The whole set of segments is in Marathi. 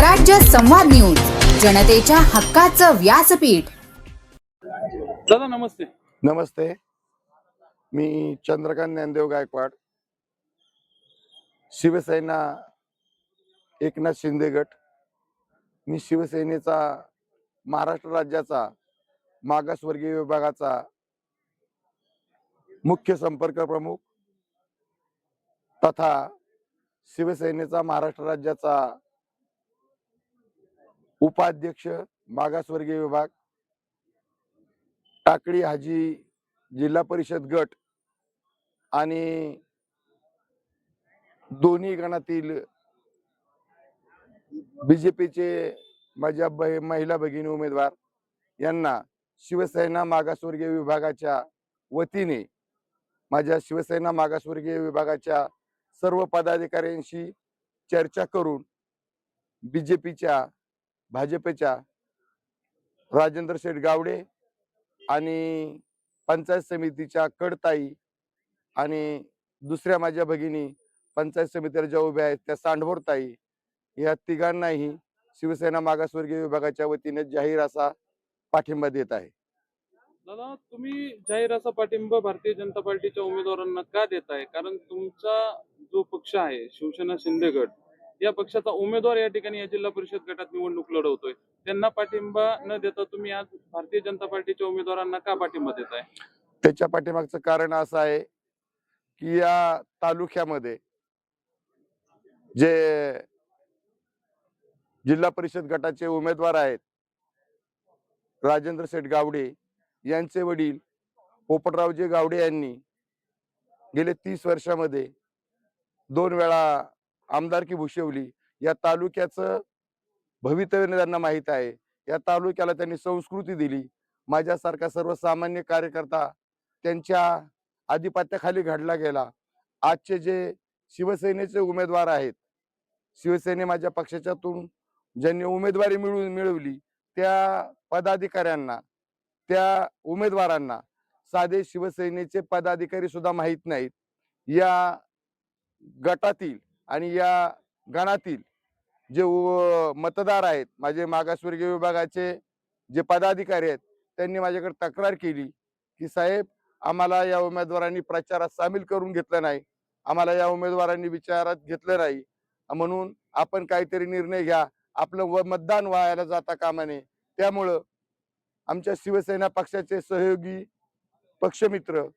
स्वराज्य संवाद न्यूज, जनतेच्या हक्काचं व्यासपीठ। दादा नमस्ते। नमस्ते, मी चंद्रकांत ज्ञानदेव गायकवाड, शिवसेना एकनाथ शिंदे गट। मी शिवसेनेचा महाराष्ट्र राज्याचा मागासवर्गीय विभागाचा मुख्य संपर्क प्रमुख तथा शिवसेनेचा महाराष्ट्र राज्याचा उपाध्यक्ष मागासवर्गीय विभाग, टाकळी हाजी जिल्हा परिषद गट आणि दोन्ही गणातील बीजेपीचे माझ्या महिला भगिनी उमेदवार यांना शिवसेना मागासवर्गीय विभागाच्या वतीने माझ्या शिवसेना मागासवर्गीय विभागाच्या सर्व पदाधिकाऱ्यांशी चर्चा करून भाजपच्या राजेंद्र शेठ गावडे आणि पंचायत समितीच्या कडताई आणि दुसऱ्या माझ्या भगिनी पंचायत समितीला ज्या उभ्या आहेत त्या सांडभोरताई, या तिघांनाही शिवसेना मागासवर्गीय विभागाच्या वतीने जाहीर असा पाठिंबा देत आहे। दादा तुम्ही जाहीर असा पाठिंबा भारतीय जनता पार्टीच्या उमेदवारांना का देताय? कारण तुमचा जो पक्ष आहे शिवसेना शिंदे गट, या पक्षाचा उमेदवार या ठिकाणी या जिल्हा परिषद गटात निवडणूक लढवतोय, त्यांना पाठिंबा न देता तुम्ही आज भारतीय जनता पार्टीच्या उमेदवारांना का पाठिंबा देताय? त्याच्या पाठीमागचं कारण असं आहे की या तालुक्यामध्ये जे जिल्हा परिषद गटाचे उमेदवार आहेत राजेंद्र शेठ गावडे यांचे वडील पोपटरावजी गावडे यांनी गेले 30 वर्षामध्ये 2 वेळा आमदारकी भूषवली। या तालुक्याचं भवितव्य त्यांना माहीत आहे, या तालुक्याला त्यांनी संस्कृती दिली। माझ्यासारखा सर्वसामान्य कार्यकर्ता त्यांच्या आधिपत्याखाली घडला गेला। आजचे जे शिवसेनेचे उमेदवार आहेत, शिवसेने माझ्या पक्षाच्यातून ज्यांनी उमेदवारी मिळवली त्या पदाधिकाऱ्यांना, त्या उमेदवारांना साधे शिवसेनेचे पदाधिकारी सुद्धा माहीत नाहीत। या गटातील आणि या गणातील जे मतदार आहेत, माझे मागासवर्गीय विभागाचे जे पदाधिकारी आहेत, त्यांनी माझ्याकडे तक्रार केली की साहेब, आम्हाला या उमेदवारांनी प्रचारात सामील करून घेतलं नाही, आम्हाला या उमेदवारांनी विचारात घेतलं नाही, म्हणून आपण काहीतरी निर्णय घ्या, आपलं मतदान व्हायला जाता कामा नये। त्यामुळं आमच्या शिवसेना पक्षाचे सहयोगी पक्षमित्र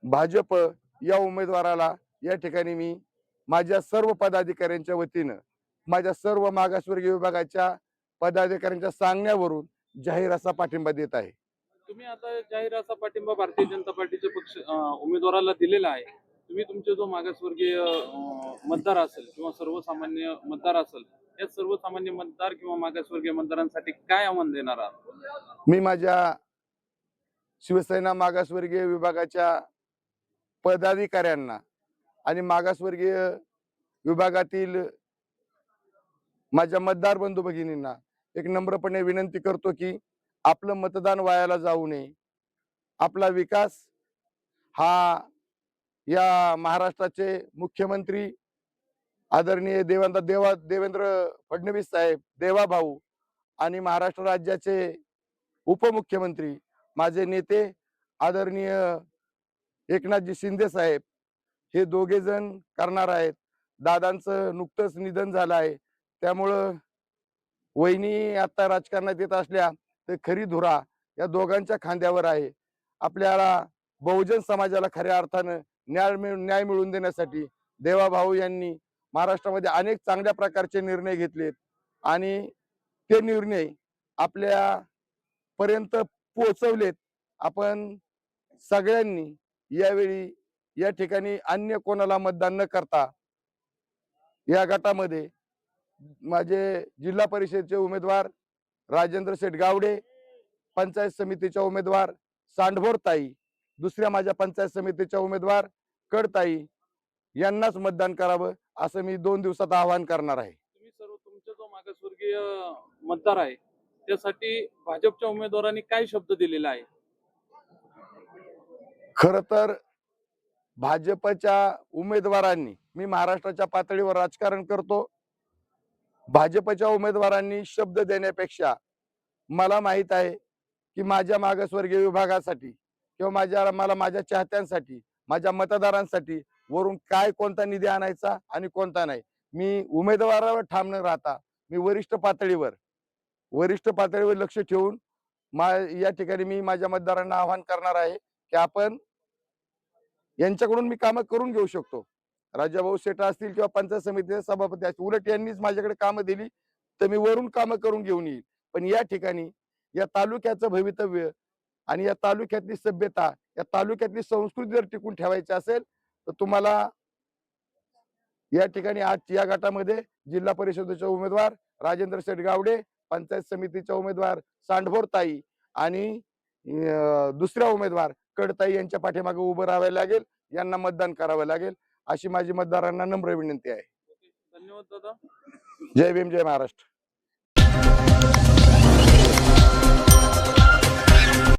भाजप या उमेदवाराला या ठिकाणी मी माझ्या सर्व पदाधिकाऱ्यांच्या वतीनं, माझ्या सर्व मागासवर्गीय विभागाच्या पदाधिकाऱ्यांच्या सांगण्यावरून जाहीर असा पाठिंबा देत आहे। तुम्ही आता जाहीर असा पाठिंबा भारतीय जनता पार्टीचे पक्ष उमेदवाराला दिलेला आहे। तुम्ही तुमचे जो मागासवर्गीय मतदार असेल किंवा सर्वसामान्य मतदार असेल, या सर्वसामान्य मतदार किंवा मागासवर्गीय मतदारांसाठी काय आव्हान देणार आहात? मी माझ्या शिवसेना मागासवर्गीय विभागाच्या पदाधिकाऱ्यांना आणि मागासवर्गीय विभागातील माझ्या मतदार बंधू भगिनींना एक नम्रपणे विनंती करतो की आपलं मतदान वायाला जाऊ नये। आपला विकास हा या महाराष्ट्राचे मुख्यमंत्री आदरणीय देवेंद्र फडणवीस साहेब, देवा भाऊ, आणि महाराष्ट्र राज्याचे उपमुख्यमंत्री माझे नेते आदरणीय एकनाथजी शिंदे साहेब, हे दोघे जण करणार आहेत। दादांचं नुकतंच निधन झालं आहे, त्यामुळं वहिनी आता राजकारणात येत असल्या तर खरी धुरा या दोघांच्या खांद्यावर आहे। आपल्याला बहुजन समाजाला खऱ्या अर्थानं न्याय मिळवून देण्यासाठी देवा भाऊ यांनी महाराष्ट्रामध्ये अनेक चांगल्या प्रकारचे निर्णय घेतलेत आणि ते निर्णय आपल्या पर्यंत पोहोचवलेत। आपण सगळ्यांनी यावेळी या ठिकाणी अन्य कोणाला मतदान न करता या गटामध्ये माझे जिल्हा परिषदेचे उमेदवार राजेंद्र शेठ गावडे, पंचायत समितीच्या उमेदवार सांडभोरताई, दुसऱ्या माझ्या पंचायत समितीच्या उमेदवार कडताई यांनाच मतदान करावं असं मी 2 दिवसात आवाहन करणार आहे। तुम्ही सर्व तुमचा जो मागासवर्गीय मतदार आहे त्यासाठी भाजपच्या उमेदवारांनी काय शब्द दिलेला आहे? खर तर भाजपच्या उमेदवारांनी, मी महाराष्ट्राच्या पातळीवर राजकारण करतो, भाजपच्या उमेदवारांनी शब्द देण्यापेक्षा मला माहित आहे की माझ्या मागासवर्गीय विभागासाठी किंवा मला माझ्या चाहत्यांसाठी, माझ्या मतदारांसाठी वरून काय कोणता निधी आणायचा आणि कोणता नाही. मी उमेदवारावर ठाम न राहता मी वरिष्ठ पातळीवर लक्ष ठेवून या ठिकाणी मी माझ्या मतदारांना आवाहन करणार आहे की आपण यांच्याकडून मी कामं करून घेऊ शकतो. राजाभाऊ शेठ असतील किंवा पंचायत समितीचे सभापती असतील, उलट यांनीच माझ्याकडे कामं दिली तर मी वरून कामं करून घेऊन येईल. पण या ठिकाणी या तालुक्याचं भवितव्य आणि या तालुक्यातली सभ्यता, या तालुक्यातली संस्कृती जर टिकून ठेवायची असेल तर तुम्हाला या ठिकाणी आज या गटामध्ये जिल्हा परिषदेचे उमेदवार राजेंद्र शेठ गावडे, पंचायत समितीच्या उमेदवार सांडभोर ताई आणि दुसऱ्या उमेदवार कडताई यांच्या पाठीमागे उभं राहावं लागेल, यांना मतदान करावं लागेल, अशी माझी मतदारांना नम्र विनंती आहे. धन्यवाद दादा. जय भीम, जय महाराष्ट्र.